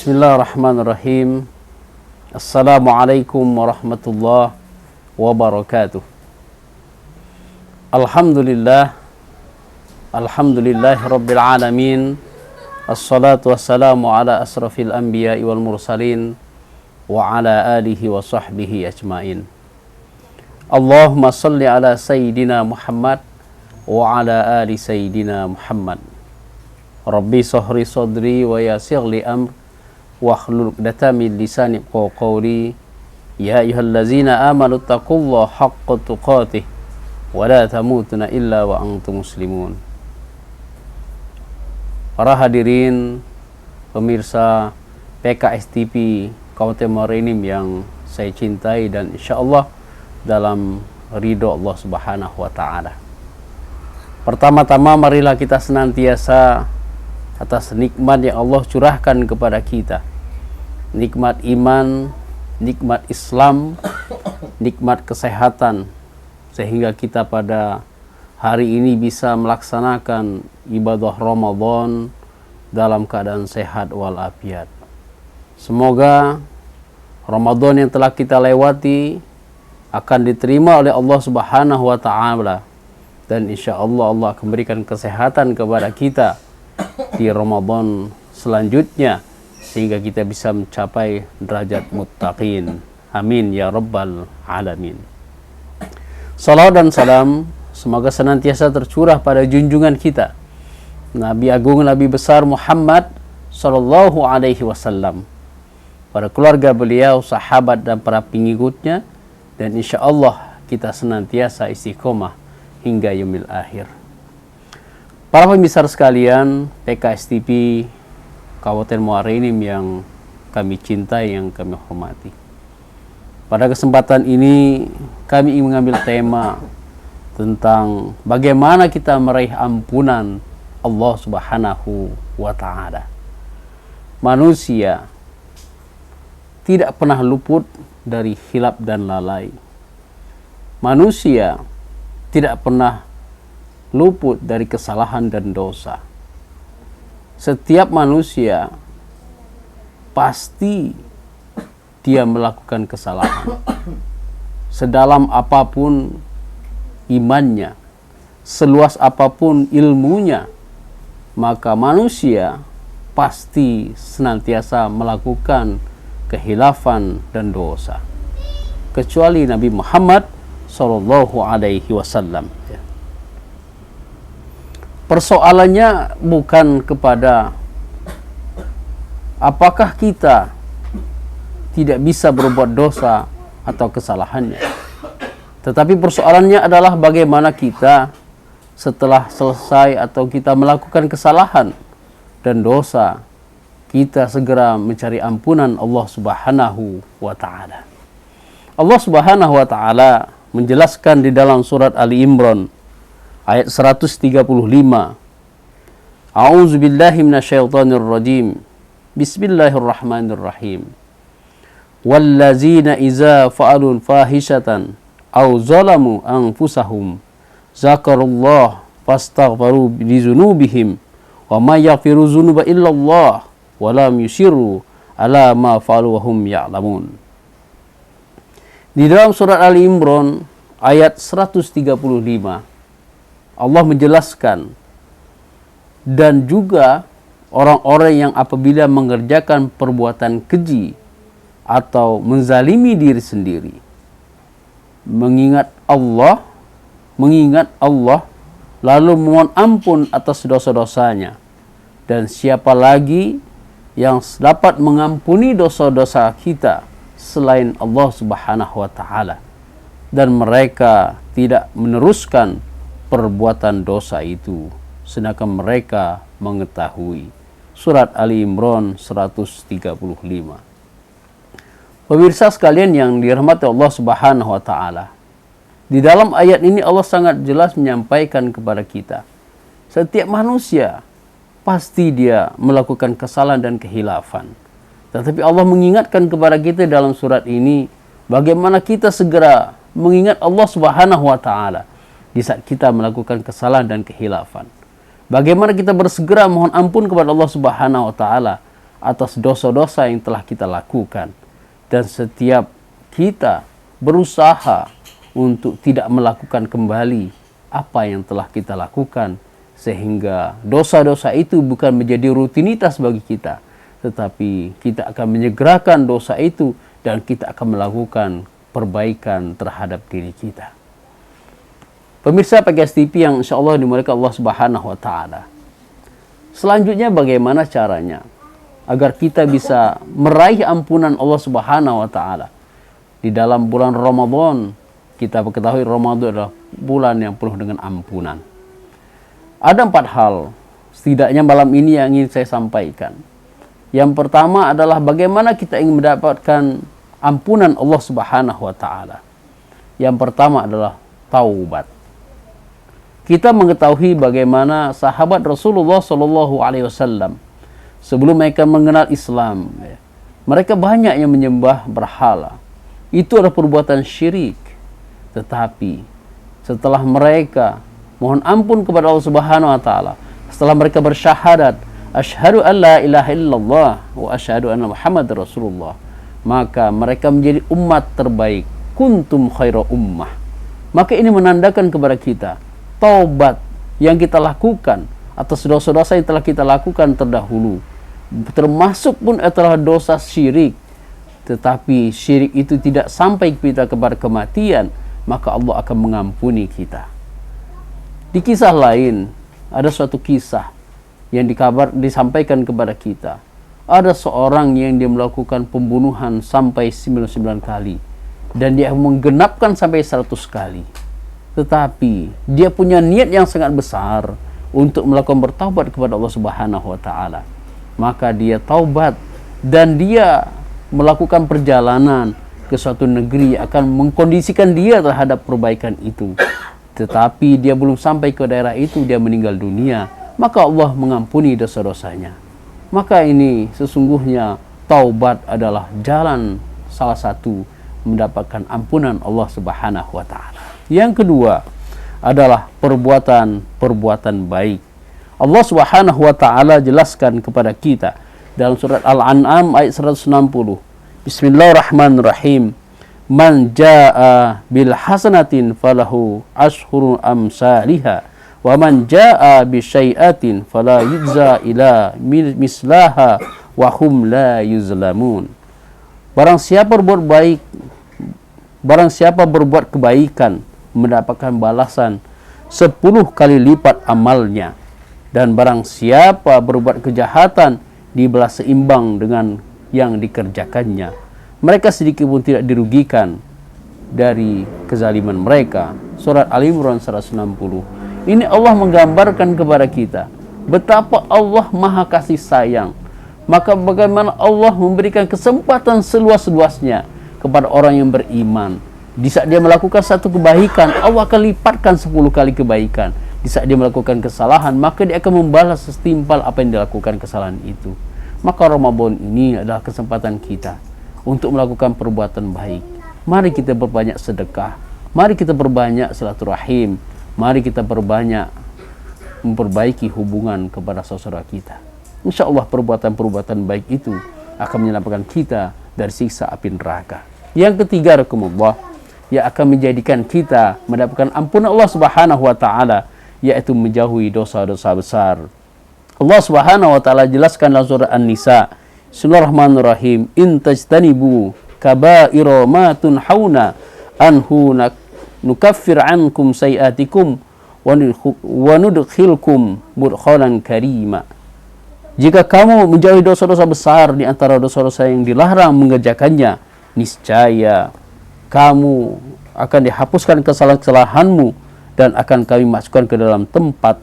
Bismillahirrahmanirrahim. Assalamualaikum warahmatullahi wabarakatuh. Alhamdulillah rabbil alamin. Assalatu wassalamu ala asrafil anbiya'i wal mursalin wa ala alihi wa sahbihi ajmain. Allahumma salli ala sayyidina Muhammad wa ala ali sayyidina Muhammad. Rabbi sahri sadri wa yassir li amr wahlul 'uqdatam min lisani qawli. Ya ayyuhallazina amanu taqullaha haqqa tuqatih wa la tamutunna illa wa antum muslimun. Para hadirin pemirsa PKS TV Kabupaten Muara Enim yang saya cintai dan insyaallah dalam ridho Allah Subhanahu wa taala. Pertama-tama marilah kita senantiasa atas nikmat yang Allah curahkan kepada kita. Nikmat iman, nikmat Islam, nikmat kesehatan, sehingga kita pada hari ini bisa melaksanakan ibadah Ramadan dalam keadaan sehat walafiat. Semoga Ramadan yang telah kita lewati akan diterima oleh Allah Subhanahu wa taala, dan insya Allah Allah akan berikan kesehatan kepada kita di Ramadan selanjutnya, sehingga kita bisa mencapai derajat muttaqin. Amin ya rabbal alamin. Salawat dan salam semoga senantiasa tercurah pada junjungan kita Nabi Agung Nabi Besar Muhammad sallallahu alaihi wasallam, pada keluarga beliau, sahabat dan para pengikutnya, dan insya Allah kita senantiasa istiqomah hingga yaumil akhir. Para pemirsa sekalian, PKS TV Kabupaten Muara Enim yang kami cintai, yang kami hormati. Pada kesempatan ini kami ingin mengambil tema tentang bagaimana kita meraih ampunan Allah Subhanahu wa taala. Manusia tidak pernah luput dari hilap dan lalai. Manusia tidak pernah luput dari kesalahan dan dosa. Setiap manusia pasti dia melakukan kesalahan. Sedalam apapun imannya, seluas apapun ilmunya, maka manusia pasti senantiasa melakukan kehilafan dan dosa, kecuali Nabi Muhammad sallallahu alaihi wasallam. Persoalannya bukan kepada apakah kita tidak bisa berbuat dosa atau kesalahannya, tetapi persoalannya adalah bagaimana kita setelah selesai atau kita melakukan kesalahan dan dosa, kita segera mencari ampunan Allah Subhanahu wa taala. Allah Subhanahu wa taala menjelaskan di dalam surat Ali Imran ayat 135. A'udzu billahi minasyaitonir rajim. Bismillahirrahmanirrahim. Wallazina idza fa'alun fahishatan aw zalamu anfusahum zakarullah fastaghfiru lidzunubihim wa may yaghfiru dzunuba illallah wa lam yusirru ala ma fa'alu wa hum ya'lamun. Di dalam surat Ali Imran ayat 135 Allah menjelaskan, dan juga orang-orang yang apabila mengerjakan perbuatan keji atau menzalimi diri sendiri, mengingat Allah lalu memohon ampun atas dosa-dosanya, dan siapa lagi yang dapat mengampuni dosa-dosa kita selain Allah Subhanahu wa taala, dan mereka tidak meneruskan perbuatan dosa itu sedangkan mereka mengetahui. Surat Ali Imran 135. Pemirsa sekalian yang dirahmati Allah Subhanahu wa taala, di dalam ayat ini Allah sangat jelas menyampaikan kepada kita, setiap manusia pasti dia melakukan kesalahan dan kehilafan. Tetapi Allah mengingatkan kepada kita dalam surat ini bagaimana kita segera mengingat Allah Subhanahu wa taala di saat kita melakukan kesalahan dan kehilafan. Bagaimana kita bersegera mohon ampun kepada Allah Subhanahu wa taala atas dosa-dosa yang telah kita lakukan. Dan setiap kita berusaha untuk tidak melakukan kembali apa yang telah kita lakukan, sehingga dosa-dosa itu bukan menjadi rutinitas bagi kita, tetapi kita akan menyegerakan dosa itu dan kita akan melakukan perbaikan terhadap diri kita. Pemirsa PKS TV yang insya Allah dimuliakan Allah Subhanahu wa Ta'ala. Selanjutnya, bagaimana caranya agar kita bisa meraih ampunan Allah Subhanahu wa Ta'ala di dalam bulan Ramadan? Kita ketahui Ramadan adalah bulan yang penuh dengan ampunan. Ada 4 hal setidaknya malam ini yang ingin saya sampaikan. Yang pertama adalah bagaimana kita ingin mendapatkan ampunan Allah Subhanahu wa Ta'ala. Yang pertama adalah taubat. Kita mengetahui bagaimana sahabat Rasulullah SAW sebelum mereka mengenal Islam, mereka banyak yang menyembah berhala. Itu adalah perbuatan syirik. Tetapi setelah mereka mohon ampun kepada Allah Subhanahu wa Ta'ala, setelah mereka bersyahadat, asyhadu an la ilaha illallah wa asyhadu anna Muhammadar Rasulullah, maka mereka menjadi umat terbaik. Kuntum khaira ummah. Maka ini menandakan kepada kita taubat yang kita lakukan atas dosa-dosa yang telah kita lakukan terdahulu, termasuk pun adalah dosa syirik. Tetapi syirik itu tidak sampai kita kepada kematian, maka Allah akan mengampuni kita. Di kisah lain, ada suatu kisah yang disampaikan kepada kita. Ada seorang yang dia melakukan pembunuhan sampai 99 kali. Dan dia menggenapkan sampai 100 kali. Tetapi dia punya niat yang sangat besar untuk melakukan bertaubat kepada Allah Subhanahu wa Ta'ala. Maka dia taubat dan dia melakukan perjalanan ke suatu negeri yang akan mengkondisikan dia terhadap perbaikan itu. Tetapi dia belum sampai ke daerah itu, dia meninggal dunia. Maka Allah mengampuni dosa-dosanya. Maka ini sesungguhnya taubat adalah jalan salah satu mendapatkan ampunan Allah Subhanahu wa Ta'ala. Yang kedua adalah perbuatan baik. Allah Subhanahu wa Ta'ala jelaskan kepada kita dalam surat Al-An'am ayat 160. Bismillahirrahmanirrahim. Man jaa bil hasanatin falahu ashhuru amsalihha wa man jaa bi syai'atin fala yujza ila mislaha wa hum la yuzlamun. Barang siapa berbuat kebaikan mendapatkan balasan 10 kali lipat amalnya, dan barang siapa berbuat kejahatan dibalas seimbang dengan yang dikerjakannya. Mereka sedikit pun tidak dirugikan dari kezaliman mereka. Surat Al-Imran 160. Ini Allah menggambarkan kepada kita betapa Allah Maha kasih sayang. Maka bagaimana Allah memberikan kesempatan seluas-luasnya kepada orang yang beriman. Di saat dia melakukan satu kebaikan, Allah akan lipatkan 10 kali kebaikan. Di saat dia melakukan kesalahan, maka dia akan membalas setimpal apa yang dilakukan kesalahan itu. Maka Ramadan ini adalah kesempatan kita untuk melakukan perbuatan baik. Mari kita berbanyak sedekah. Mari kita berbanyak silaturahim. Mari kita berbanyak memperbaiki hubungan kepada saudara kita. Insya Allah perbuatan-perbuatan baik itu akan menyelamatkan kita dari siksa api neraka. Yang ketiga, rahimakumullah, yang akan menjadikan kita mendapatkan ampunan Allah Subhanahu wa Ta'ala, yaitu menjauhi dosa-dosa besar. Allah Subhanahu wa Ta'ala jelaskan dalam surah An-Nisa, Bismillahirrahmanirrahim, in tajtanibu kaba'ira ma tunhauna anhu nukaffir ankum sayiatikum wa nudkhilkum mudkhalan karima. Jika kamu menjauhi dosa-dosa besar di antara dosa-dosa yang dilarang mengerjakannya, niscaya kamu akan dihapuskan kesalahan-kesalahanmu dan akan kami masukkan ke dalam tempat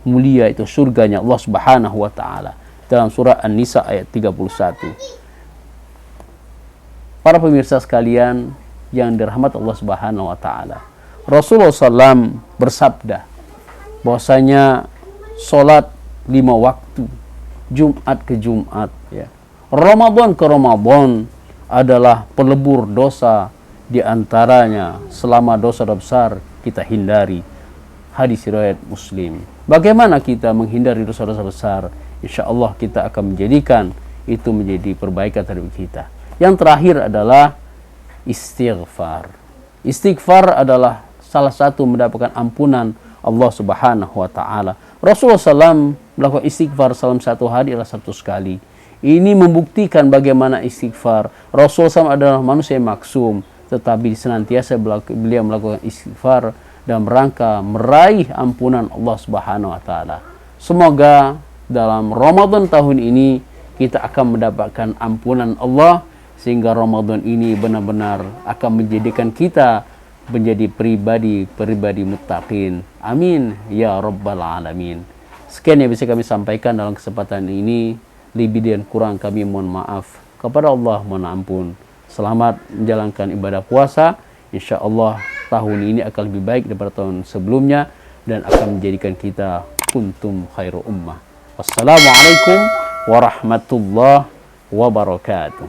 mulia, itu surganya Allah Subhanahu wa Ta'ala, dalam surah An-Nisa ayat 31. Para pemirsa sekalian yang dirahmati Allah Subhanahu wa Ta'ala, Rasulullah SAW bersabda bahwasanya salat 5 waktu, Jumat ke Jumat, Ramadan ke Ramadan adalah pelebur dosa, di antaranya selama dosa besar kita hindari. Hadis riwayat Muslim. Bagaimana kita menghindari dosa-dosa besar? Insya Allah kita akan menjadikan itu menjadi perbaikan terhadap kita. Yang terakhir adalah istighfar. Istighfar adalah salah satu mendapatkan ampunan Allah Subhanahu wa taala. Rasulullah SAW melakukan istighfar dalam satu hari adalah 100 kali. Ini membuktikan bagaimana istighfar. Rasulullah SAW adalah manusia yang maksum, tetapi senantiasa beliau melakukan istighfar dalam rangka meraih ampunan Allah Subhanahu wa taala. Semoga dalam Ramadan tahun ini kita akan mendapatkan ampunan Allah, sehingga Ramadan ini benar-benar akan menjadikan kita menjadi pribadi muttaqin. Amin ya rabbal alamin. Sekian yang bisa kami sampaikan dalam kesempatan ini. Lebih dan kurang kami mohon maaf. Kepada Allah mohon ampun. Selamat menjalankan ibadah puasa. InsyaAllah tahun ini akan lebih baik daripada tahun sebelumnya dan akan menjadikan kita kuntum khairu ummah. Wassalamualaikum warahmatullahi wabarakatuh.